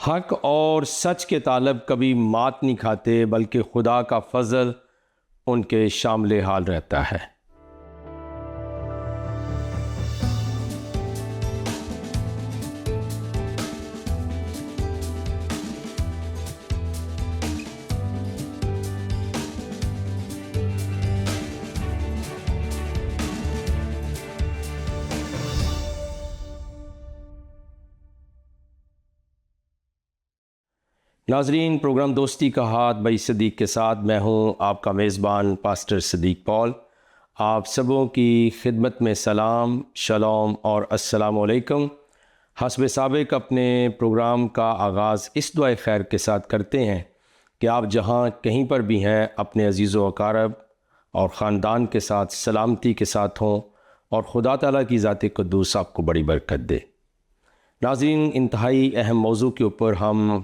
حق اور سچ کے طالب کبھی مات نہیں کھاتے، بلکہ خدا کا فضل ان کے شامل حال رہتا ہے۔ ناظرین، پروگرام دوستی کا ہاتھ بھائی صدیق کے ساتھ میں ہوں آپ کا میزبان پاسٹر صدیق پال۔ آپ سبوں کی خدمت میں سلام، شلوم اور السلام علیکم۔ حسب سابق اپنے پروگرام کا آغاز اس دعائے خیر کے ساتھ کرتے ہیں کہ آپ جہاں کہیں پر بھی ہیں اپنے عزیز و اقارب اور خاندان کے ساتھ سلامتی کے ساتھ ہوں، اور خدا تعالیٰ کی ذات قدوس آپ کو بڑی برکت دے۔ ناظرین، انتہائی اہم موضوع کے اوپر ہم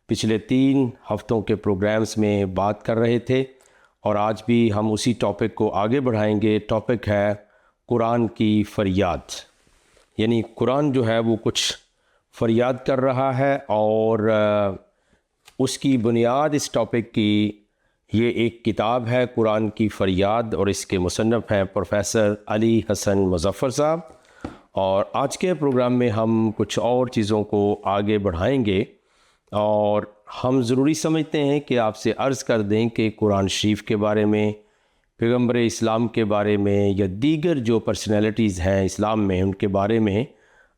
پچھلے 3 ہفتوں کے پروگرامز میں بات کر رہے تھے، اور آج بھی ہم اسی ٹاپک کو آگے بڑھائیں گے۔ ٹاپک ہے قرآن کی فریاد، یعنی قرآن جو ہے وہ کچھ فریاد کر رہا ہے، اور اس کی بنیاد اس ٹاپک کی یہ ایک کتاب ہے قرآن کی فریاد، اور اس کے مصنف ہیں پروفیسر علی حسن مظفر صاحب۔ اور آج کے پروگرام میں ہم کچھ اور چیزوں کو آگے بڑھائیں گے، اور ہم ضروری سمجھتے ہیں کہ آپ سے عرض کر دیں کہ قرآن شریف کے بارے میں، پیغمبر اسلام کے بارے میں، یا دیگر جو پرسنالٹیز ہیں اسلام میں ان کے بارے میں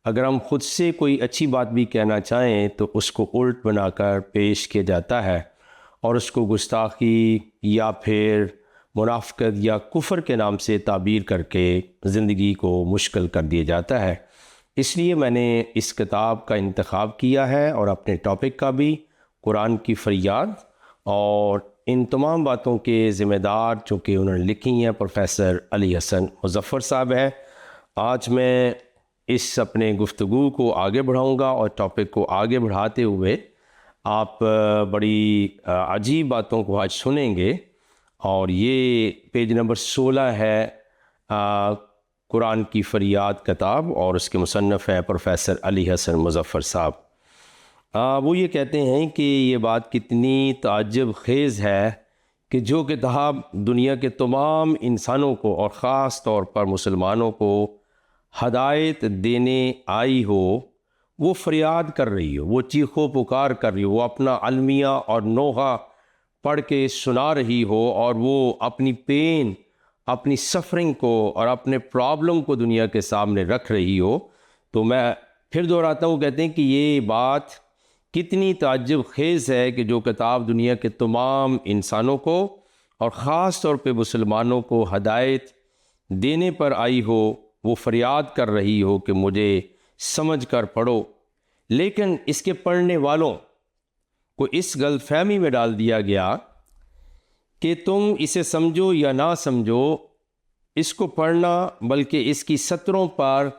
اگر ہم خود سے کوئی اچھی بات بھی کہنا چاہیں تو اس کو الٹ بنا کر پیش کیا جاتا ہے، اور اس کو گستاخی یا پھر منافقت یا کفر کے نام سے تعبیر کر کے زندگی کو مشکل کر دیا جاتا ہے۔ اس لیے میں نے اس کتاب کا انتخاب کیا ہے، اور اپنے ٹاپک کا بھی، قرآن کی فریاد، اور ان تمام باتوں کے ذمہ دار چونکہ انہوں نے لکھی ہیں پروفیسر علی حسن مظفر صاحب ہے۔ آج میں اس اپنے گفتگو کو آگے بڑھاؤں گا، اور ٹاپک کو آگے بڑھاتے ہوئے آپ بڑی عجیب باتوں کو آج سنیں گے، اور یہ پیج نمبر 16 ہے قرآن کی فریاد کتاب، اور اس کے مصنف ہیں پروفیسر علی حسن مظفر صاحب۔ وہ یہ کہتے ہیں کہ یہ بات کتنی تعجب خیز ہے کہ جو کتاب دنیا کے تمام انسانوں کو اور خاص طور پر مسلمانوں کو ہدایت دینے آئی ہو، وہ فریاد کر رہی ہو، وہ چیخ و پکار کر رہی ہو، وہ اپنا المیہ اور نوحہ پڑھ کے سنا رہی ہو، اور وہ اپنی پین، اپنی سفرنگ کو اور اپنے پرابلم کو دنیا کے سامنے رکھ رہی ہو، تو میں پھر دہراتا ہوں، کہتے ہیں کہ یہ بات کتنی تعجب خیز ہے کہ جو کتاب دنیا کے تمام انسانوں کو اور خاص طور پہ مسلمانوں کو ہدایت دینے پر آئی ہو، وہ فریاد کر رہی ہو کہ مجھے سمجھ کر پڑھو۔ لیکن اس کے پڑھنے والوں کو اس غلط فہمی میں ڈال دیا گیا کہ تم اسے سمجھو یا نہ سمجھو، اس کو پڑھنا بلکہ اس کی سطروں پر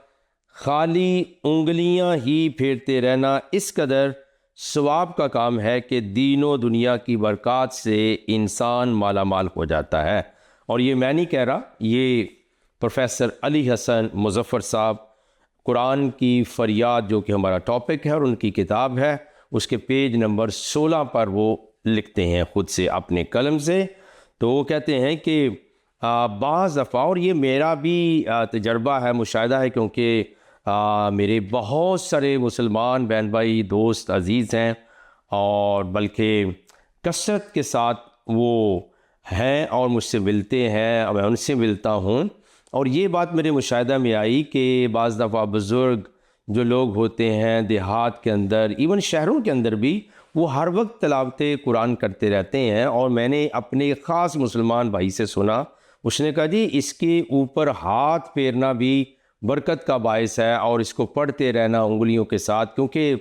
خالی انگلیاں ہی پھیرتے رہنا اس قدر ثواب کا کام ہے کہ دین و دنیا کی برکات سے انسان مالا مال ہو جاتا ہے۔ اور یہ میں نہیں کہہ رہا، یہ پروفیسر علی حسن مظفر صاحب قرآن کی فریاد جو کہ ہمارا ٹاپک ہے اور ان کی کتاب ہے، اس کے پیج نمبر 16 پر وہ لکھتے ہیں خود سے اپنے قلم سے۔ تو وہ کہتے ہیں کہ بعض دفعہ، اور یہ میرا بھی تجربہ ہے، مشاہدہ ہے، کیونکہ میرے بہت سارے مسلمان بہن بھائی دوست عزیز ہیں، اور بلکہ کثرت کے ساتھ وہ ہیں اور مجھ سے ملتے ہیں، اور میں ان سے ملتا ہوں، اور یہ بات میرے مشاہدہ میں آئی کہ بعض دفعہ بزرگ جو لوگ ہوتے ہیں دیہات کے اندر، ایون شہروں کے اندر بھی، وہ ہر وقت تلاوت قرآن کرتے رہتے ہیں۔ اور میں نے اپنے ایک خاص مسلمان بھائی سے سنا، اس نے کہا جی اس کے اوپر ہاتھ پھیرنا بھی برکت کا باعث ہے، اور اس کو پڑھتے رہنا انگلیوں کے ساتھ، کیونکہ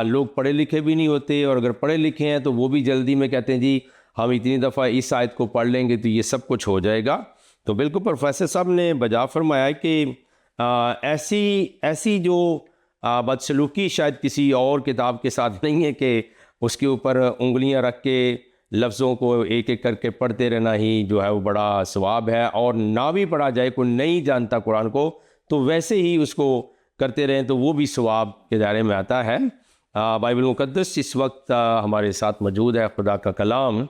لوگ پڑھے لکھے بھی نہیں ہوتے، اور اگر پڑھے لکھے ہیں تو وہ بھی جلدی میں کہتے ہیں جی ہم اتنی دفعہ اس آیت کو پڑھ لیں گے تو یہ سب کچھ ہو جائے گا۔ تو بالکل پروفیسر صاحب نے بجا فرمایا کہ ایسی جو بدسلوکی شاید کسی اور کتاب کے ساتھ نہیں ہے کہ اس کے اوپر انگلیاں رکھ کے لفظوں کو ایک ایک کر کے پڑھتے رہنا ہی جو ہے وہ بڑا ثواب ہے، اور نہ بھی پڑھا جائے، کوئی نہیں جانتا قرآن کو تو ویسے ہی اس کو کرتے رہیں تو وہ بھی ثواب کے دائرے میں آتا ہے۔ بائبل مقدس اس وقت ہمارے ساتھ موجود ہے، خدا کا کلام۔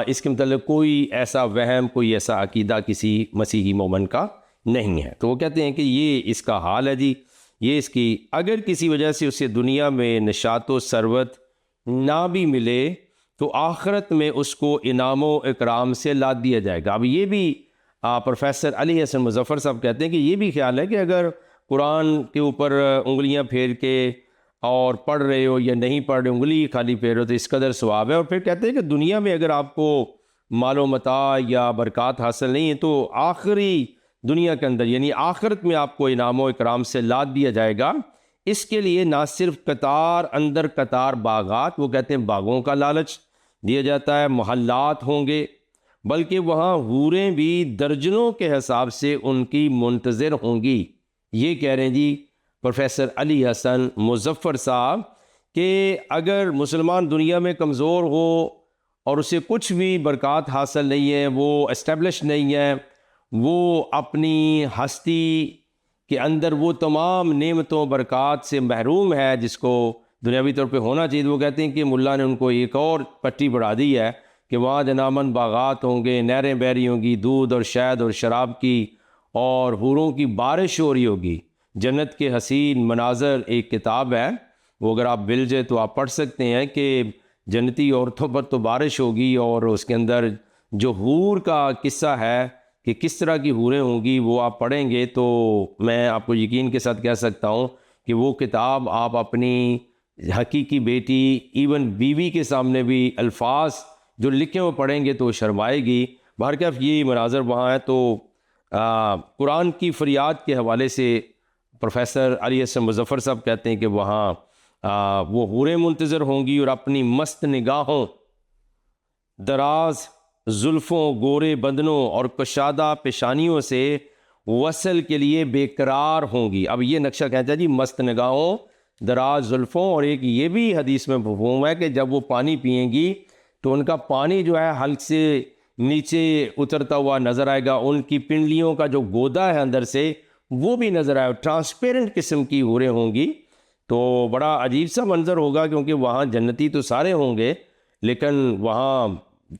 اس کے متعلق کوئی ایسا وہم، کوئی ایسا عقیدہ کسی مسیحی مومن کا نہیں ہے۔ تو وہ کہتے ہیں کہ یہ اس کا حال ہے جی، یہ اس کی، اگر کسی وجہ سے اسے دنیا میں نشاط و ثروت نہ بھی ملے تو آخرت میں اس کو انعام و اکرام سے لاد دیا جائے گا۔ اب یہ بھی پروفیسر علی حسن مظفر صاحب کہتے ہیں کہ یہ بھی خیال ہے کہ اگر قرآن کے اوپر انگلیاں پھیر کے اور پڑھ رہے ہو یا نہیں پڑھ رہے، انگلی خالی پھیر ہو تو اس قدر ثواب ہے۔ اور پھر کہتے ہیں کہ دنیا میں اگر آپ کو مال و متاع یا برکات حاصل نہیں ہے تو آخری دنیا کے اندر یعنی آخرت میں آپ کو انعام و اکرام سے لاد دیا جائے گا۔ اس کے لیے نہ صرف قطار اندر قطار باغات، وہ کہتے ہیں باغوں کا لالچ دیا جاتا ہے، محلات ہوں گے، بلکہ وہاں حوریں بھی درجنوں کے حساب سے ان کی منتظر ہوں گی۔ یہ کہہ رہے ہیں جی پروفیسر علی حسن مظفر صاحب کہ اگر مسلمان دنیا میں کمزور ہو اور اسے کچھ بھی برکات حاصل نہیں ہے، وہ اسٹیبلش نہیں ہے، وہ اپنی ہستی کے اندر وہ تمام نعمتوں برکات سے محروم ہے جس کو دنیاوی طور پہ ہونا چاہیے، وہ کہتے ہیں کہ ملا نے ان کو ایک اور پٹی بڑھا دی ہے کہ وہاں جنامن باغات ہوں گے، نہریں بہہ رہی ہوں گی، دودھ اور شہد اور شراب کی، اور حوروں کی بارش ہو رہی ہوگی۔ جنت کے حسین مناظر ایک کتاب ہے، وہ اگر آپ مل جائے تو آپ پڑھ سکتے ہیں کہ جنتی عورتوں پر تو بارش ہوگی، اور اس کے اندر جو حور کا قصہ ہے کہ کس طرح کی حوریں ہوں گی وہ آپ پڑھیں گے تو میں آپ کو یقین کے ساتھ کہہ سکتا ہوں کہ وہ کتاب آپ اپنی حقیقی بیٹی ایون بیوی کے سامنے بھی الفاظ جو لکھے ہوئے پڑھیں گے تو شرمائے گی۔ بہرکیف یہ مناظر وہاں ہے۔ تو قرآن کی فریاد کے حوالے سے پروفیسر علی حسن مظفر صاحب کہتے ہیں کہ وہاں وہ حوریں منتظر ہوں گی اور اپنی مست نگاہوں، دراز زلفوں، گورے بدنوں اور کشادہ پیشانیوں سے وصل کے لیے بے قرار ہوں گی۔ اب یہ نقشہ کہتا ہے جی مست نگاہوں، دراز زلفوں، اور ایک یہ بھی حدیث میں مفہوم ہے کہ جب وہ پانی پئیں گی تو ان کا پانی جو ہے حلق سے نیچے اترتا ہوا نظر آئے گا، ان کی پنڈلیوں کا جو گودا ہے اندر سے وہ بھی نظر آئے، ٹرانسپیرنٹ قسم کی حوریں ہوں گی۔ تو بڑا عجیب سا منظر ہوگا کیونکہ وہاں جنتی تو سارے ہوں گے لیکن وہاں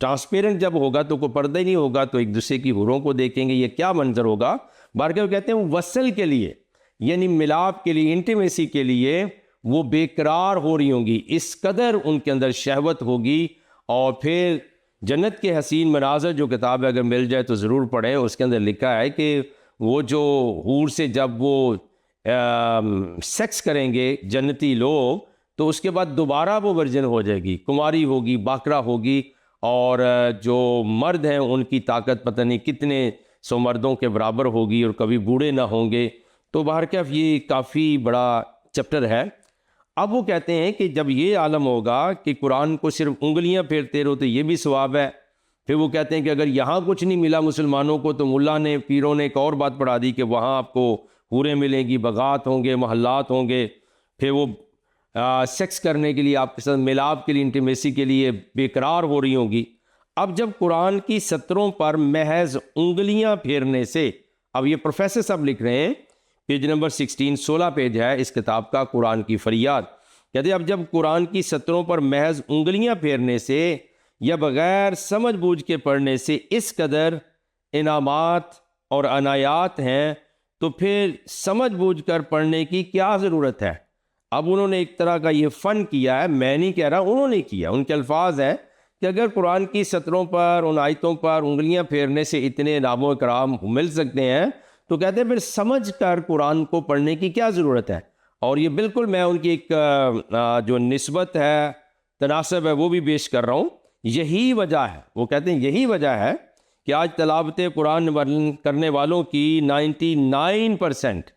ٹرانسپیرنٹ جب ہوگا تو کوئی پردہ ہی نہیں ہوگا، تو ایک دوسرے کی حوروں کو دیکھیں گے، یہ کیا منظر ہوگا۔ بارکہ کہتے ہیں وصل کے لیے یعنی ملاپ کے لیے، انٹیمیسی کے لیے وہ بے قرار ہو رہی ہوں گی، اس قدر ان کے اندر شہوت ہوگی۔ اور پھر جنت کے حسین مناظر جو کتاب ہے اگر مل جائے تو ضرور پڑھیں، اس کے اندر لکھا ہے کہ وہ جو حور سے جب وہ سیکس کریں گے جنتی لوگ تو اس کے بعد دوبارہ وہ ورجن ہو جائے گی، کماری ہوگی، باکرہ ہوگی، اور جو مرد ہیں ان کی طاقت پتہ نہیں کتنے سو مردوں کے برابر ہوگی اور کبھی بوڑھے نہ ہوں گے۔ تو بہرکیف یہ کافی بڑا چیپٹر ہے۔ اب وہ کہتے ہیں کہ جب یہ عالم ہوگا کہ قرآن کو صرف انگلیاں پھیرتے رہو تو یہ بھی ثواب ہے۔ پھر وہ کہتے ہیں کہ اگر یہاں کچھ نہیں ملا مسلمانوں کو تو ملا نے، پیروں نے ایک اور بات پڑھا دی کہ وہاں آپ کو حوریں ملیں گی، باغات ہوں گے، محلات ہوں گے، پھر وہ سیکس کرنے کے لیے، آپ کے ساتھ ملاپ کے لیے، انٹیمیسی کے لیے بے قرار ہو رہی ہوں گی۔ اب جب قرآن کی سطروں پر محض انگلیاں پھیرنے سے، اب یہ پروفیسر صاحب لکھ رہے ہیں، پیج نمبر 16 پیج ہے اس کتاب کا، قرآن کی فریاد، کہتے ہیں اب جب قرآن کی سطروں پر محض انگلیاں پھیرنے سے یا بغیر سمجھ بوجھ کے پڑھنے سے اس قدر انعامات اور عنایات ہیں تو پھر سمجھ بوجھ کر پڑھنے کی کیا ضرورت ہے۔ اب انہوں نے ایک طرح کا یہ فن کیا ہے، میں نہیں کہہ رہا، انہوں نے کیا، ان کے الفاظ ہیں کہ اگر قرآن کی سطروں پر، ان آیتوں پر انگلیاں پھیرنے سے اتنے انعام و اکرام مل سکتے ہیں تو کہتے ہیں پھر سمجھ کر قرآن کو پڑھنے کی کیا ضرورت ہے۔ اور یہ بالکل میں ان کی ایک جو نسبت ہے، تناسب ہے، وہ بھی پیش کر رہا ہوں۔ یہی وجہ ہے، وہ کہتے ہیں یہی وجہ ہے کہ آج تلاوت قرآن کرنے والوں کی 99%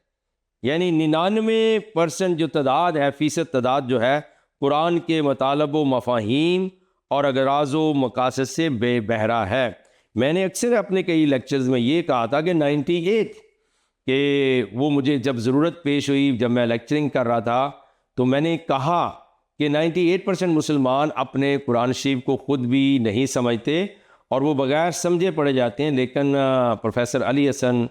یعنی 99% جو تعداد ہے، فیصد تعداد جو ہے، قرآن کے مطالب و مفاہیم اور اغراض و مقاصد سے بے بہرہ ہے۔ میں نے اکثر اپنے کئی لیکچرز میں یہ کہا تھا کہ 98 کہ وہ مجھے جب ضرورت پیش ہوئی، جب میں لیکچرنگ کر رہا تھا تو میں نے کہا کہ 98% مسلمان اپنے قرآن شریف کو خود بھی نہیں سمجھتے اور وہ بغیر سمجھے پڑھے جاتے ہیں، لیکن پروفیسر علی حسن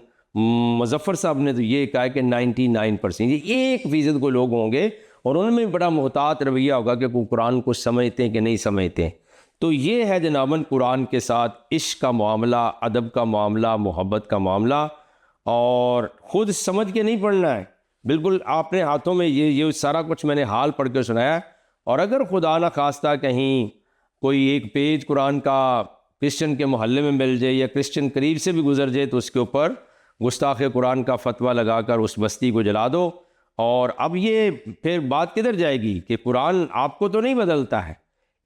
مظفر صاحب نے تو یہ کہا کہ 99%، یہ 1% کو لوگ ہوں گے اور ان میں بڑا محتاط رویہ ہوگا کہ وہ قرآن کو سمجھتے ہیں کہ نہیں سمجھتے ہیں۔ تو یہ ہے جناباً قرآن کے ساتھ عشق کا معاملہ، ادب کا معاملہ، محبت کا معاملہ، اور خود سمجھ کے نہیں پڑھنا ہے، بالکل آپ نے ہاتھوں میں یہ سارا کچھ میں نے حال پڑھ کے سنایا۔ اور اگر خدا نہ خواستہ کہیں کوئی ایک پیج قرآن کا کرسچن کے محلے میں مل جائے یا کرسچن قریب سے بھی گزر جائے تو اس کے اوپر گستاخ قرآن کا فتویٰ لگا کر اس بستی کو جلا دو۔ اور اب یہ پھر بات کدھر جائے گی کہ قرآن آپ کو تو نہیں بدلتا ہے،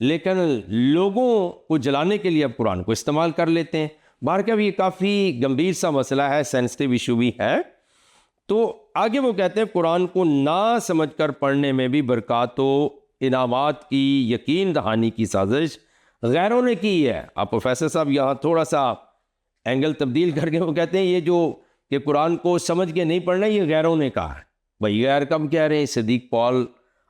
لیکن لوگوں کو جلانے کے لیے اب قرآن کو استعمال کر لیتے ہیں۔ بہرکیف یہ کافی گمبھیر سا مسئلہ ہے، سینسٹیو ایشو بھی ہے۔ تو آگے وہ کہتے ہیں قرآن کو نہ سمجھ کر پڑھنے میں بھی برکات و انعامات کی یقین دہانی کی سازش غیروں نے کی ہے۔ اب پروفیسر صاحب یہاں تھوڑا سا اینگل تبدیل کر کے وہ کہتے ہیں یہ جو کہ قرآن کو سمجھ کے نہیں پڑھنا یہ غیروں نے کہا ہے۔ بھائی غیر کب کہہ رہے ہیں؟ صدیق پال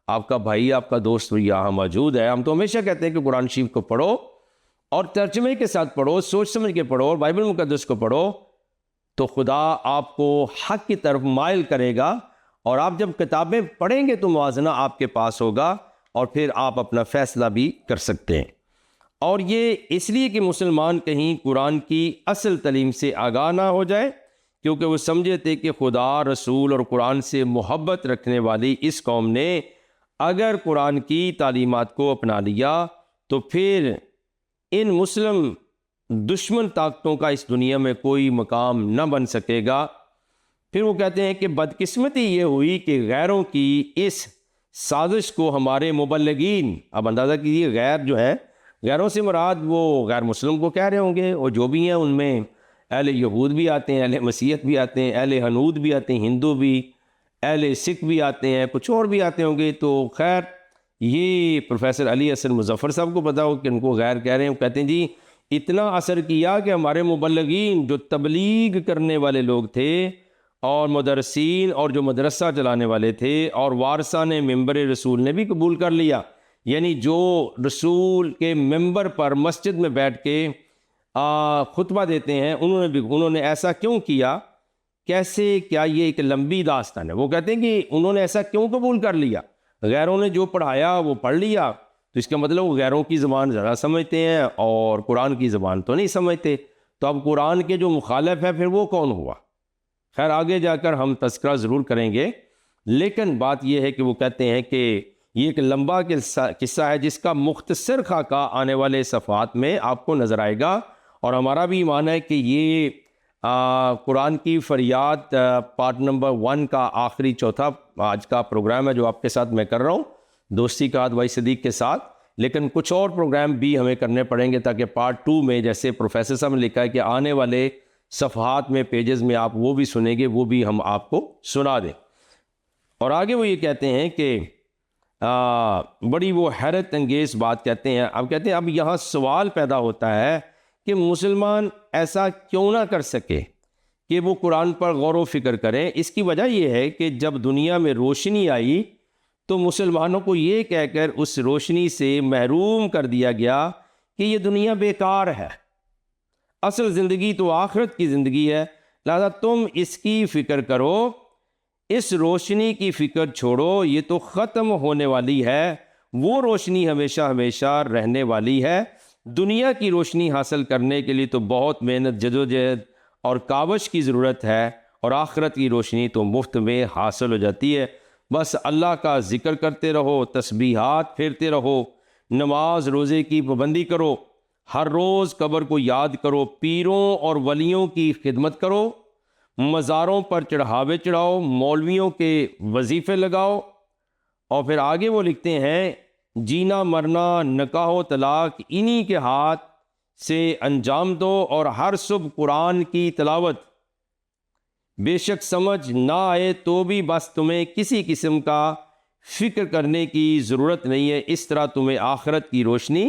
آپ کا بھائی، آپ کا دوست یہاں موجود ہے۔ ہم تو ہمیشہ کہتے ہیں کہ قرآن شریف کو پڑھو اور ترجمے کے ساتھ پڑھو، سوچ سمجھ کے پڑھو اور بائبل مقدس کو پڑھو، تو خدا آپ کو حق کی طرف مائل کرے گا، اور آپ جب کتابیں پڑھیں گے تو موازنہ آپ کے پاس ہوگا اور پھر آپ اپنا فیصلہ بھی کر سکتے ہیں۔ اور یہ اس لیے کہ مسلمان کہیں قرآن کی اصل تعلیم سے آگاہ نہ ہو جائے، کیونکہ وہ سمجھے تھے کہ خدا، رسول اور قرآن سے محبت رکھنے والی اس قوم نے اگر قرآن کی تعلیمات کو اپنا لیا تو پھر ان مسلم دشمن طاقتوں کا اس دنیا میں کوئی مقام نہ بن سکے گا۔ پھر وہ کہتے ہیں کہ بدقسمتی یہ ہوئی کہ غیروں کی اس سازش کو ہمارے مبلغین، اب اندازہ کیجیے غیر جو ہے، غیروں سے مراد وہ غیر مسلم کو کہہ رہے ہوں گے، اور جو بھی ہیں ان میں اہل یہود بھی آتے ہیں، اہل مسیحیت بھی آتے ہیں، اہل حنود بھی آتے ہیں، ہندو بھی، اہل سکھ بھی آتے ہیں، کچھ اور بھی آتے ہوں گے۔ تو خیر یہ پروفیسر علی حسن مظفر صاحب کو پتا ہو کہ ان کو غیر کہہ رہے ہیں۔ وہ کہتے ہیں جی اتنا اثر کیا کہ ہمارے مبلغین جو تبلیغ کرنے والے لوگ تھے اور مدرسین اور جو مدرسہ چلانے والے تھے اور وارثان ممبر رسول نے بھی قبول کر لیا، یعنی جو رسول کے ممبر پر مسجد میں بیٹھ کے خطبہ دیتے ہیں انہوں نے ایسا کیوں کیا؟ کیسے؟ کیا یہ ایک لمبی داستان ہے۔ وہ کہتے ہیں کہ انہوں نے ایسا کیوں قبول کر لیا؟ غیروں نے جو پڑھایا وہ پڑھ لیا، تو اس کا مطلب وہ غیروں کی زبان ذرا سمجھتے ہیں اور قرآن کی زبان تو نہیں سمجھتے۔ تو اب قرآن کے جو مخالف ہے پھر وہ کون ہوا؟ خیر آگے جا کر ہم تذکرہ ضرور کریں گے، لیکن بات یہ ہے کہ وہ کہتے ہیں کہ یہ ایک لمبا قصہ ہے جس کا مختصر خاکہ آنے والے صفحات میں آپ کو نظر آئے گا، اور ہمارا بھی ایمان ہے کہ یہ قرآن کی فریاد پارٹ نمبر 1 کا آخری چوتھا آج کا پروگرام ہے جو آپ کے ساتھ میں کر رہا ہوں دوستی کا بھائی صدیق کے ساتھ، لیکن کچھ اور پروگرام بھی ہمیں کرنے پڑیں گے تاکہ پارٹ 2 میں جیسے پروفیسر صاحب نے لکھا ہے کہ آنے والے صفحات میں پیجز میں آپ وہ بھی سنیں گے، وہ بھی ہم آپ کو سنا دیں۔ اور آگے وہ یہ کہتے ہیں کہ بڑی وہ حیرت انگیز بات کہتے ہیں۔ اب کہتے ہیں اب یہاں سوال پیدا ہوتا ہے کہ مسلمان ایسا کیوں نہ کر سکے کہ وہ قرآن پر غور و فکر کریں۔ اس کی وجہ یہ ہے کہ جب دنیا میں روشنی آئی تو مسلمانوں کو یہ کہہ کر اس روشنی سے محروم کر دیا گیا کہ یہ دنیا بیکار ہے، اصل زندگی تو آخرت کی زندگی ہے، لہذا تم اس کی فکر کرو، اس روشنی کی فکر چھوڑو، یہ تو ختم ہونے والی ہے، وہ روشنی ہمیشہ ہمیشہ رہنے والی ہے۔ دنیا کی روشنی حاصل کرنے کے لیے تو بہت محنت، جدوجہد اور کاوش کی ضرورت ہے، اور آخرت کی روشنی تو مفت میں حاصل ہو جاتی ہے۔ بس اللہ کا ذکر کرتے رہو، تسبیحات پھیرتے رہو، نماز روزے کی پابندی کرو، ہر روز قبر کو یاد کرو، پیروں اور ولیوں کی خدمت کرو، مزاروں پر چڑھاوے چڑھاؤ، مولویوں کے وظیفے لگاؤ۔ اور پھر آگے وہ لکھتے ہیں جینا مرنا نکاح و طلاق انہی کے ہاتھ سے انجام دو، اور ہر صبح قرآن کی تلاوت، بے شک سمجھ نہ آئے تو بھی بس تمہیں کسی قسم کا فکر کرنے کی ضرورت نہیں ہے، اس طرح تمہیں آخرت کی روشنی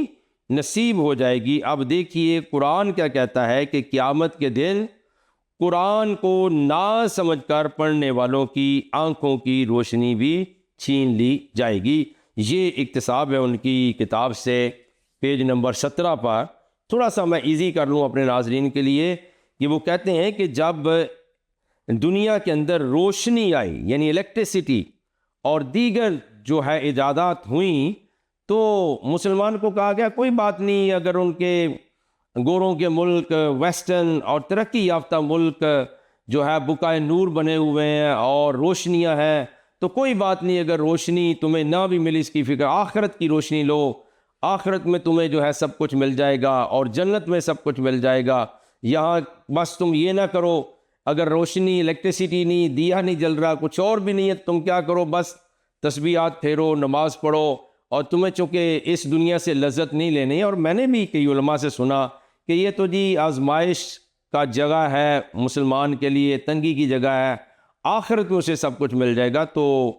نصیب ہو جائے گی۔ اب دیکھیے قرآن کیا کہتا ہے کہ قیامت کے دن قرآن کو نہ سمجھ کر پڑھنے والوں کی آنکھوں کی روشنی بھی چھین لی جائے گی۔ یہ اقتصاب ہے ان کی کتاب سے، پیج نمبر 17 پر۔ تھوڑا سا میں ایزی کر لوں اپنے ناظرین کے لیے کہ وہ کہتے ہیں کہ جب دنیا کے اندر روشنی آئی، یعنی الیکٹریسٹی اور دیگر جو ہے ایجادات ہوئیں تو مسلمان کو کہا گیا کوئی بات نہیں، اگر ان کے گوروں کے ملک ویسٹرن اور ترقی یافتہ ملک جو ہے بقائے نور بنے ہوئے ہیں اور روشنیاں ہیں تو کوئی بات نہیں، اگر روشنی تمہیں نہ بھی ملی اس کی فکر، آخرت کی روشنی لو، آخرت میں تمہیں جو ہے سب کچھ مل جائے گا اور جنت میں سب کچھ مل جائے گا۔ یہاں بس تم یہ نہ کرو، اگر روشنی الیکٹریسٹی نہیں، دیا نہیں جل رہا، کچھ اور بھی نہیں ہے، تم کیا کرو، بس تسبیحات پھیرو، نماز پڑھو، اور تمہیں چونکہ اس دنیا سے لذت نہیں لینی۔ اور میں نے بھی کئی علماء سے سنا کہ یہ تو جی آزمائش کا جگہ ہے، مسلمان کے لیے تنگی کی جگہ ہے، آخرت میں اسے سب کچھ مل جائے گا۔ تو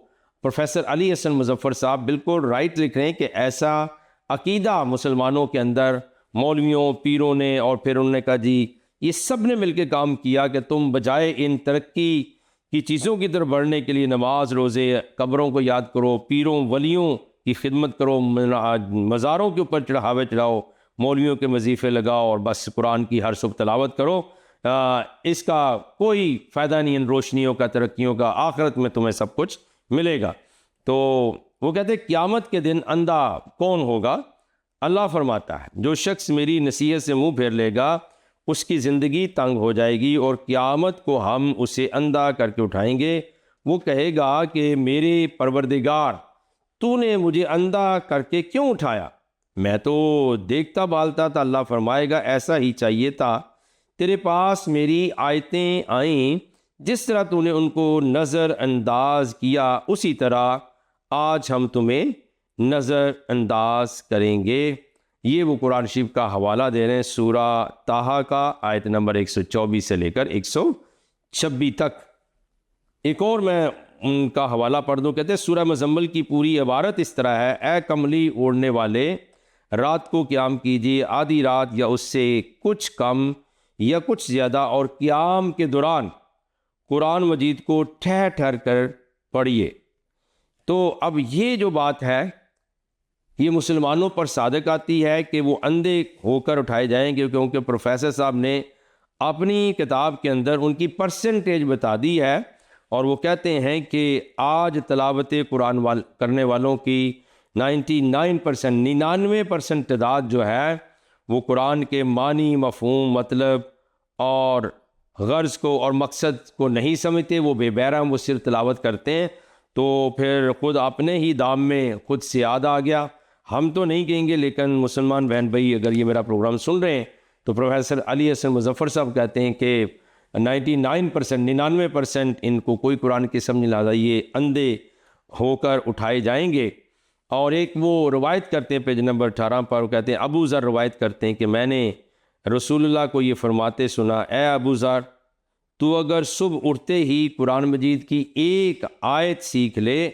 پروفیسر علی حسن مظفر صاحب بالکل رائٹ لکھ رہے ہیں کہ ایسا عقیدہ مسلمانوں کے اندر مولویوں پیروں نے، اور پھر انہوں نے کہا جی یہ سب نے مل کے کام کیا کہ تم بجائے ان ترقی کی چیزوں کی طرف بڑھنے کے لیے نماز روزے، قبروں کو یاد کرو، پیروں ولیوں کی خدمت کرو، مزاروں کے اوپر چڑھاوے چڑھاؤ، مولویوں کے وظیفے لگاؤ، اور بس قرآن کی ہر صبح تلاوت کرو۔ اس کا کوئی فائدہ نہیں ان روشنیوں کا، ترقیوں کا، آخرت میں تمہیں سب کچھ ملے گا۔ تو وہ کہتے ہیں قیامت کے دن اندھا کون ہوگا؟ اللہ فرماتا ہے جو شخص میری نصیحت سے منہ پھیر لے گا اس کی زندگی تنگ ہو جائے گی، اور قیامت کو ہم اسے اندھا کر کے اٹھائیں گے۔ وہ کہے گا کہ میرے پروردگار تو نے مجھے اندھا کر کے کیوں اٹھایا؟ میں تو دیکھتا بالتا تھا۔ اللہ فرمائے گا ایسا ہی چاہیے تھا، تیرے پاس میری آیتیں آئیں، جس طرح تو نے ان کو نظر انداز کیا اسی طرح آج ہم تمہیں نظر انداز کریں گے۔ یہ وہ قرآن شریف کا حوالہ دے رہے ہیں، سورہ طٰہٰ کا آیت نمبر 124 سے لے کر 126 تک۔ ایک اور میں ان کا حوالہ پڑھ دوں، کہتے ہیں سورہ مزمل کی پوری عبارت اس طرح ہے، اے کملی اوڑھنے والے رات کو قیام کیجیے، آدھی رات یا اس سے کچھ کم یا کچھ زیادہ، اور قیام کے دوران قرآن مجید کو ٹھہر ٹھہر کر پڑھیے۔ تو اب یہ جو بات ہے یہ مسلمانوں پر صادق آتی ہے کہ وہ اندھے ہو کر اٹھائے جائیں گے، کیونکہ پروفیسر صاحب نے اپنی کتاب کے اندر ان کی پرسنٹیج بتا دی ہے، اور وہ کہتے ہیں کہ آج تلاوت قرآن کرنے والوں کی 99% تعداد جو ہے وہ قرآن کے معنی، مفہوم، مطلب اور غرض کو اور مقصد کو نہیں سمجھتے، وہ بے بہرم وہ صرف تلاوت کرتے ہیں۔ تو پھر خود اپنے ہی دام میں خود سے یاد آ گیا، ہم تو نہیں کہیں گے، لیکن مسلمان بہن بھائی اگر یہ میرا پروگرام سن رہے ہیں تو پروفیسر علی حسن مظفر صاحب کہتے ہیں کہ 99% ان کو کوئی قرآن کی سمجھ نہیں آتا، یہ اندھے ہو کر اٹھائے جائیں گے۔ اور ایک وہ روایت کرتے ہیں پیج نمبر 18 پر، وہ کہتے ہیں ابو ذر روایت کرتے ہیں کہ میں نے رسول اللہ کو یہ فرماتے سنا، اے ابو ذر تو اگر صبح اٹھتے ہی قرآن مجید کی ایک آیت سیکھ لے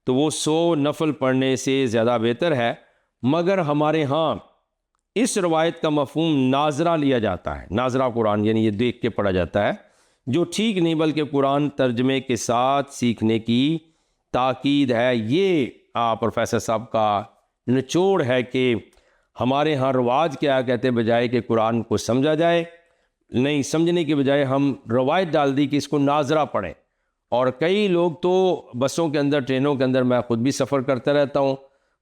تو وہ 100 نفل پڑھنے سے زیادہ بہتر ہے، مگر ہمارے ہاں اس روایت کا مفہوم ناظرہ لیا جاتا ہے۔ ناظرہ قرآن یعنی یہ دیکھ کے پڑھا جاتا ہے، جو ٹھیک نہیں، بلکہ قرآن ترجمے کے ساتھ سیکھنے کی تاکید ہے۔ یہ پروفیسر صاحب کا نچوڑ ہے کہ ہمارے ہاں رواج کیا کہتے بجائے کہ قرآن کو سمجھا جائے، نہیں سمجھنے کے بجائے ہم روایت ڈال دی کہ اس کو ناظرہ پڑھیں۔ اور کئی لوگ تو بسوں کے اندر، ٹرینوں کے اندر، میں خود بھی سفر کرتا رہتا ہوں،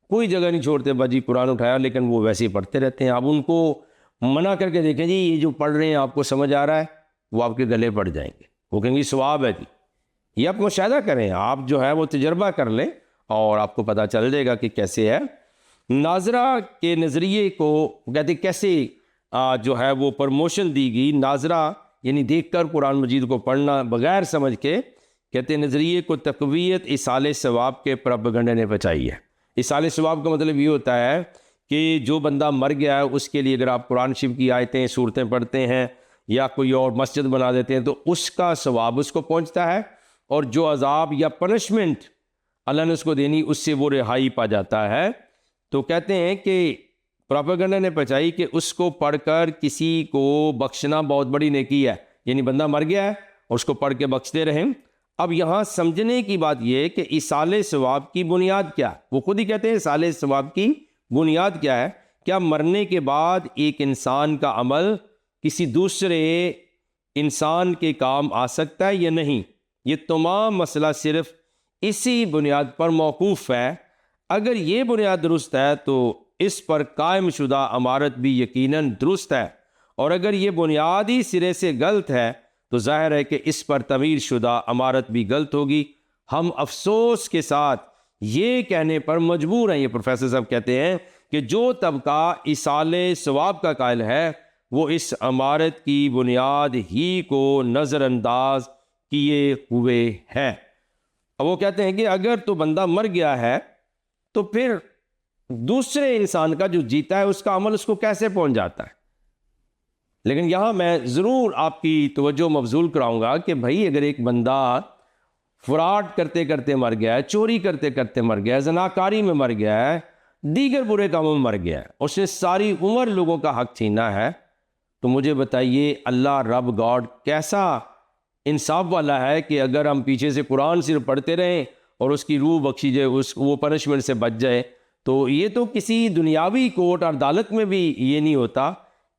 کوئی جگہ نہیں چھوڑتے باجی قرآن اٹھایا، لیکن وہ ویسے ہی پڑھتے رہتے ہیں۔ اب ان کو منع کر کے دیکھیں جی یہ جو پڑھ رہے ہیں آپ کو سمجھ آ رہا ہے، وہ آپ کے گلے پڑ جائیں گے، وہ کہیں گے ثواب ہے جی۔ یہ آپ مشاہدہ کریں، آپ جو ہے وہ تجربہ کر لیں اور آپ کو پتہ چل جائے گا کہ کیسے ہے۔ ناظرہ کے نظریے کو کہتے کیسے جو ہے وہ پروموشن دی گئی، ناظرہ یعنی دیکھ کر قرآن مجید کو پڑھنا بغیر سمجھ کے، کہتے نظریے کو تقویت ایصال ثواب کے پروپیگنڈے نے بچائی ہے۔ ایصال ثواب کا مطلب یہ ہوتا ہے کہ جو بندہ مر گیا ہے اس کے لیے اگر آپ قرآن شریف کی آیتیں، صورتیں پڑھتے ہیں یا کوئی اور مسجد بنا دیتے ہیں تو اس کا ثواب اس کو پہنچتا ہے، اور جو عذاب یا پنشمنٹ اللہ نے اس کو دینی اس سے وہ رہائی پا جاتا ہے۔ تو کہتے ہیں کہ پروپیگنڈا نے بچائی کہ اس کو پڑھ کر کسی کو بخشنا بہت بڑی نیکی ہے، یعنی بندہ مر گیا ہے اور اس کو پڑھ کے بخشتے رہیں۔ اب یہاں سمجھنے کی بات یہ ہے کہ ایصال ثواب کی بنیاد کیا ہے، وہ خود ہی کہتے ہیں ایصال ثواب کی بنیاد کیا ہے، کیا مرنے کے بعد ایک انسان کا عمل کسی دوسرے انسان کے کام آ سکتا ہے یا نہیں؟ یہ تمام مسئلہ صرف اسی بنیاد پر موقوف ہے۔ اگر یہ بنیاد درست ہے تو اس پر قائم شدہ عمارت بھی یقیناً درست ہے، اور اگر یہ بنیاد ہی سرے سے غلط ہے تو ظاہر ہے کہ اس پر تعمیر شدہ عمارت بھی غلط ہوگی۔ ہم افسوس کے ساتھ یہ کہنے پر مجبور ہیں، یہ پروفیسر صاحب کہتے ہیں، کہ جو طبقہ ایصال ثواب کا قائل ہے وہ اس عمارت کی بنیاد ہی کو نظر انداز کیے ہوئے ہے۔ اب وہ کہتے ہیں کہ اگر تو بندہ مر گیا ہے تو پھر دوسرے انسان کا جو جیتا ہے اس کا عمل اس کو کیسے پہنچ جاتا ہے؟ لیکن یہاں میں ضرور آپ کی توجہ مبذول کراؤں گا کہ بھائی اگر ایک بندہ فراڈ کرتے کرتے مر گیا ہے، چوری کرتے کرتے مر گیا ہے، زناکاری میں مر گیا ہے، دیگر برے کاموں میں مر گیا ہے، اس نے ساری عمر لوگوں کا حق چھینا ہے، تو مجھے بتائیے اللہ رب گاڈ کیسا انصاف والا ہے کہ اگر ہم پیچھے سے قرآن صرف پڑھتے رہیں اور اس کی روح بخشی جائے، وہ پنشمنٹ سے بچ جائے؟ تو یہ تو کسی دنیاوی کورٹ اور عدالت میں بھی یہ نہیں ہوتا،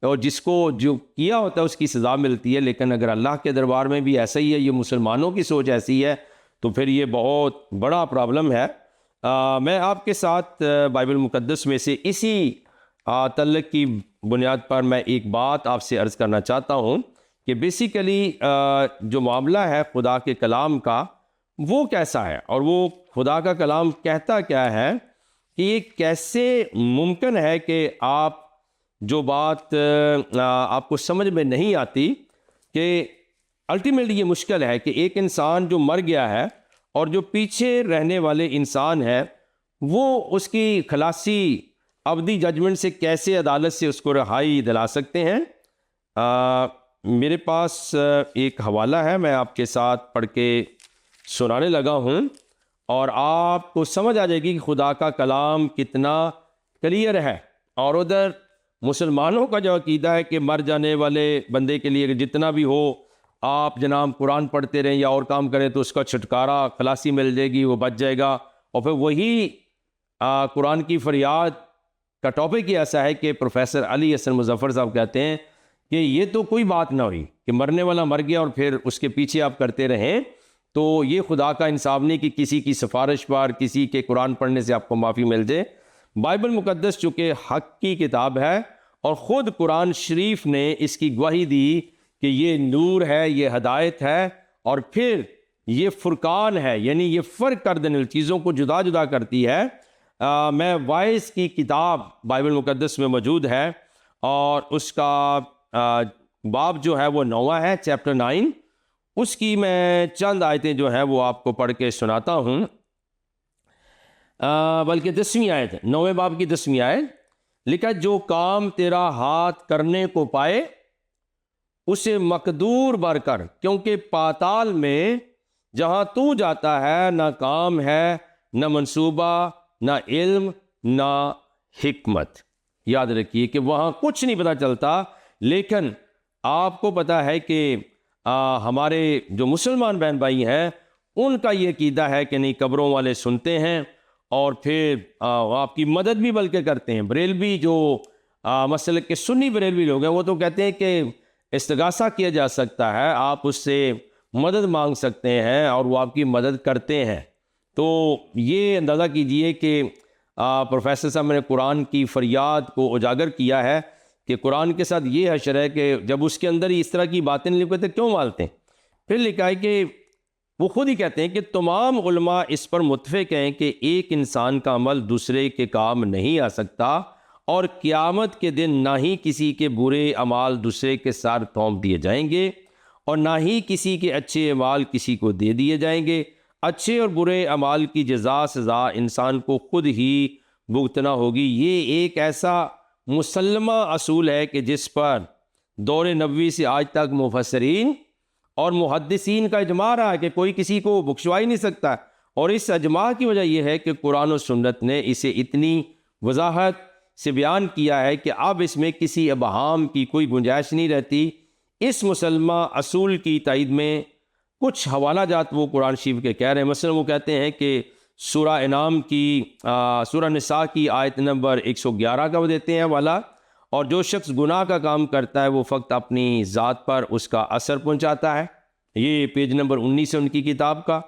اور جس کو جو کیا ہوتا ہے اس کی سزا ملتی ہے۔ لیکن اگر اللہ کے دربار میں بھی ایسا ہی ہے، یہ مسلمانوں کی سوچ ایسی ہے، تو پھر یہ بہت بڑا پرابلم ہے۔ میں آپ کے ساتھ بائبل مقدس میں سے اسی تعلق کی بنیاد پر میں ایک بات آپ سے عرض کرنا چاہتا ہوں کہ بیسیکلی جو معاملہ ہے خدا کے کلام کا وہ کیسا ہے، اور وہ خدا کا کلام کہتا کیا ہے، کہ یہ کیسے ممکن ہے کہ آپ جو بات آپ کو سمجھ میں نہیں آتی، کہ الٹیمیٹلی یہ مشکل ہے کہ ایک انسان جو مر گیا ہے اور جو پیچھے رہنے والے انسان ہے وہ اس کی خلاصی ابدی ججمنٹ سے کیسے عدالت سے اس کو رہائی دلا سکتے ہیں۔ میرے پاس ایک حوالہ ہے، میں آپ کے ساتھ پڑھ کے سنانے لگا ہوں، اور آپ کو سمجھ آ جائے گی کہ خدا کا کلام کتنا کلیئر ہے۔ اور ادھر مسلمانوں کا جو عقیدہ ہے کہ مر جانے والے بندے کے لیے جتنا بھی ہو آپ جناب قرآن پڑھتے رہیں یا اور کام کریں تو اس کا چھٹکارا خلاصی مل جائے گی، وہ بچ جائے گا۔ اور پھر وہی قرآن کی فریاد کا ٹاپک ہی ایسا ہے کہ پروفیسر علی حسن مظفر صاحب کہتے ہیں کہ یہ تو کوئی بات نہ ہوئی کہ مرنے والا مر گیا اور پھر اس کے پیچھے آپ کرتے رہیں، تو یہ خدا کا انصاف نہیں کہ کسی کی سفارش پر کسی کے قرآن پڑھنے سے آپ کو معافی مل جائے۔ بائبل مقدس چونکہ حق کی کتاب ہے اور خود قرآن شریف نے اس کی گواہی دی کہ یہ نور ہے، یہ ہدایت ہے، اور پھر یہ فرقان ہے، یعنی یہ فرق کر دینے والی چیزوں کو جدا جدا کرتی ہے۔ میں وائس کی کتاب بائبل مقدس میں موجود ہے، اور اس کا باب جو ہے وہ 9واں ہے، چیپٹر 9۔ اس کی میں چند آیتیں جو ہیں وہ آپ کو پڑھ کے سناتا ہوں، بلکہ 10ویں آیت ہے، 9ویں باب کی 10ویں آیت لکھا، جو کام تیرا ہاتھ کرنے کو پائے اسے مقدور بر کر، کیونکہ پاتال میں جہاں تو جاتا ہے نہ کام ہے، نہ منصوبہ، نہ علم، نہ حکمت۔ یاد رکھیے کہ وہاں کچھ نہیں پتہ چلتا، لیکن آپ کو پتہ ہے کہ ہمارے جو مسلمان بہن بھائی ہیں ان کا یہ عقیدہ ہے کہ نہیں، قبروں والے سنتے ہیں اور پھر آپ کی مدد بھی بلکہ کرتے ہیں۔ بریلوی جو مسلک کے سنی بریلوی لوگ ہیں وہ تو کہتے ہیں کہ استغاثہ کیا جا سکتا ہے، آپ اس سے مدد مانگ سکتے ہیں اور وہ آپ کی مدد کرتے ہیں۔ تو یہ اندازہ کیجئے کہ پروفیسر صاحب نے قرآن کی فریاد کو اجاگر کیا ہے کہ قرآن کے ساتھ یہ حشر ہے کہ جب اس کے اندر اس طرح کی باتیں نہیں لکھتے کیوں مالتے ہیں؟ پھر لکھا ہے کہ وہ خود ہی کہتے ہیں کہ تمام علماء اس پر متفق ہیں کہ ایک انسان کا عمل دوسرے کے کام نہیں آ سکتا، اور قیامت کے دن نہ ہی کسی کے برے اعمال دوسرے کے ساتھ تھوپ دیے جائیں گے، اور نہ ہی کسی کے اچھے اعمال کسی کو دے دیے جائیں گے۔ اچھے اور برے اعمال کی جزا سزا انسان کو خود ہی بھگتنا ہوگی۔ یہ ایک ایسا مسلمہ اصول ہے کہ جس پر دور نبوی سے آج تک مفسرین اور محدثین کا اجماع رہا ہے کہ کوئی کسی کو بخشوا ہی نہیں سکتا، اور اس اجماع کی وجہ یہ ہے کہ قرآن و سنت نے اسے اتنی وضاحت سے بیان کیا ہے کہ اب اس میں کسی ابہام کی کوئی گنجائش نہیں رہتی۔ اس مسلمہ اصول کی تائید میں کچھ حوالہ جات وہ قرآن شریف کے کہہ رہے ہیں۔ مثلا وہ کہتے ہیں کہ سورہ انعام کی سورہ نساء کی آیت نمبر 111 کا وہ دیتے ہیں حوالہ، اور جو شخص گناہ کا کام کرتا ہے وہ فقط اپنی ذات پر اس کا اثر پہنچاتا ہے، یہ پیج نمبر 19 ہے ان کی کتاب کا۔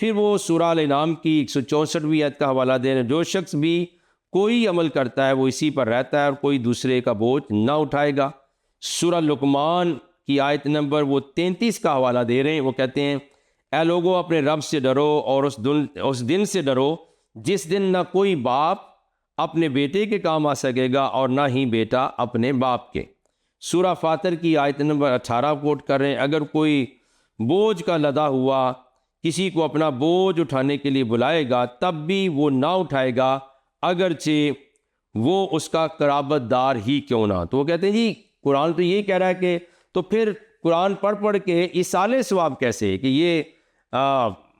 پھر وہ سورہ الانعام کی 164ویں آیت کا حوالہ دے رہے ہیں، جو شخص بھی کوئی عمل کرتا ہے وہ اسی پر رہتا ہے اور کوئی دوسرے کا بوجھ نہ اٹھائے گا۔ سورہ لقمان کی آیت نمبر وہ 33 کا حوالہ دے رہے ہیں، وہ کہتے ہیں اے لوگو اپنے رب سے ڈرو اور اس دن سے ڈرو جس دن نہ کوئی باپ اپنے بیٹے کے کام آ سکے گا اور نہ ہی بیٹا اپنے باپ کے۔ سورہ فاطر کی آیت نمبر 18 کوٹ کر رہے ہیں، اگر کوئی بوجھ کا لدا ہوا کسی کو اپنا بوجھ اٹھانے کے لیے بلائے گا تب بھی وہ نہ اٹھائے گا اگرچہ وہ اس کا قرابت دار ہی کیوں نہ۔ تو وہ کہتے ہیں جی قرآن تو یہ کہہ رہا ہے کہ تو پھر قرآن پڑھ کے ایصال ثواب کیسے، کہ یہ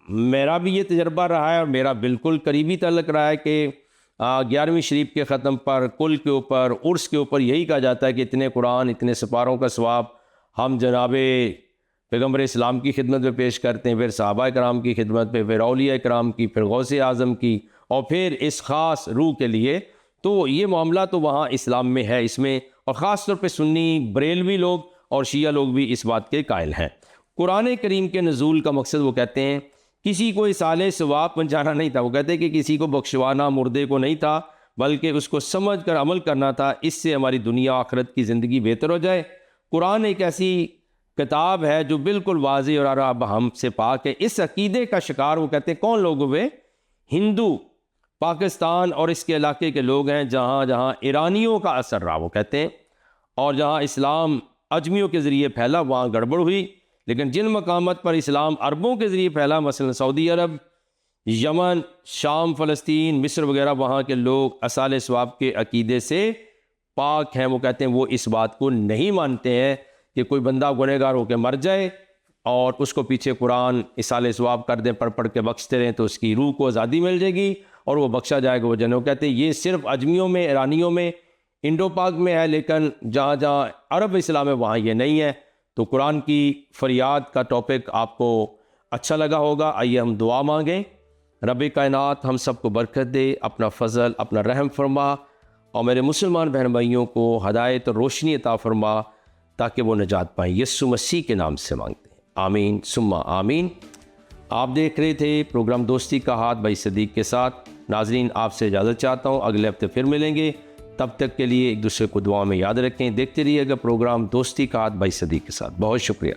میرا بھی یہ تجربہ رہا ہے اور میرا بالکل قریبی تعلق رہا ہے کہ 11ویں شریف کے ختم پر کل کے اوپر عرس کے اوپر یہی کہا جاتا ہے کہ اتنے قرآن اتنے سپاروں کا ثواب ہم جناب پیغمبر اسلام کی خدمت میں پیش کرتے ہیں، پھر صحابہ کرام کی خدمت پہ، پھر اولیاء کرام کی، پھر غوث اعظم کی، اور پھر اس خاص روح کے لیے۔ تو یہ معاملہ تو وہاں اسلام میں ہے، اس میں اور خاص طور پہ سنی بریلوی لوگ اور شیعہ لوگ بھی اس بات کے قائل ہیں۔ قرآن کریم کے نزول کا مقصد وہ کہتے ہیں کسی کو ایصال ثواب پہنچانا نہیں تھا، وہ کہتے ہیں کہ کسی کو بخشوانا مردے کو نہیں تھا بلکہ اس کو سمجھ کر عمل کرنا تھا، اس سے ہماری دنیا آخرت کی زندگی بہتر ہو جائے۔ قرآن ایک ایسی کتاب ہے جو بالکل واضح اور اب ہم سے پاک ہے۔ اس عقیدے کا شکار وہ کہتے ہیں کون لوگ ہوئے؟ ہندو پاکستان اور اس کے علاقے کے لوگ ہیں جہاں جہاں ایرانیوں کا اثر رہا، وہ کہتے ہیں، اور جہاں اسلام اجمیوں کے ذریعے پھیلا وہاں گڑبڑ ہوئی، لیکن جن مقامات پر اسلام عربوں کے ذریعے پھیلا، مثلا سعودی عرب، یمن، شام، فلسطین، مصر وغیرہ، وہاں کے لوگ ایصال ثواب کے عقیدے سے پاک ہیں۔ وہ کہتے ہیں وہ اس بات کو نہیں مانتے ہیں کہ کوئی بندہ گنہگار ہو کے مر جائے اور اس کو پیچھے قرآن ایصال ثواب کر دیں، پڑھ کے بخشتے رہیں تو اس کی روح کو آزادی مل جائے گی اور وہ بخشا جائے گا وہ جنوں۔ کہتے ہیں یہ صرف اجمیوں میں، ایرانیوں میں، انڈو پاک میں ہے، لیکن جہاں جہاں عرب اسلام ہے وہاں یہ نہیں ہے۔ تو قرآن کی فریاد کا ٹاپک آپ کو اچھا لگا ہوگا۔ آئیے ہم دعا مانگیں۔ رب کائنات ہم سب کو برکت دے، اپنا فضل، اپنا رحم فرما، اور میرے مسلمان بہن بھائیوں کو ہدایت اور روشنی عطا فرما تاکہ وہ نجات پائیں۔ یسوع مسیح کے نام سے مانگتے ہیں، آمین ثم آمین۔ آپ دیکھ رہے تھے پروگرام دوستی کا ہاتھ بھائی صدیق کے ساتھ۔ ناظرین آپ سے اجازت چاہتا ہوں، اگلے ہفتے پھر ملیں گے، تب تک کے لیے ایک دوسرے کو دعا میں یاد رکھیں۔ دیکھتے رہیے گا پروگرام دوستی کا ہاتھ بھائی صدیق کے ساتھ۔ بہت شکریہ۔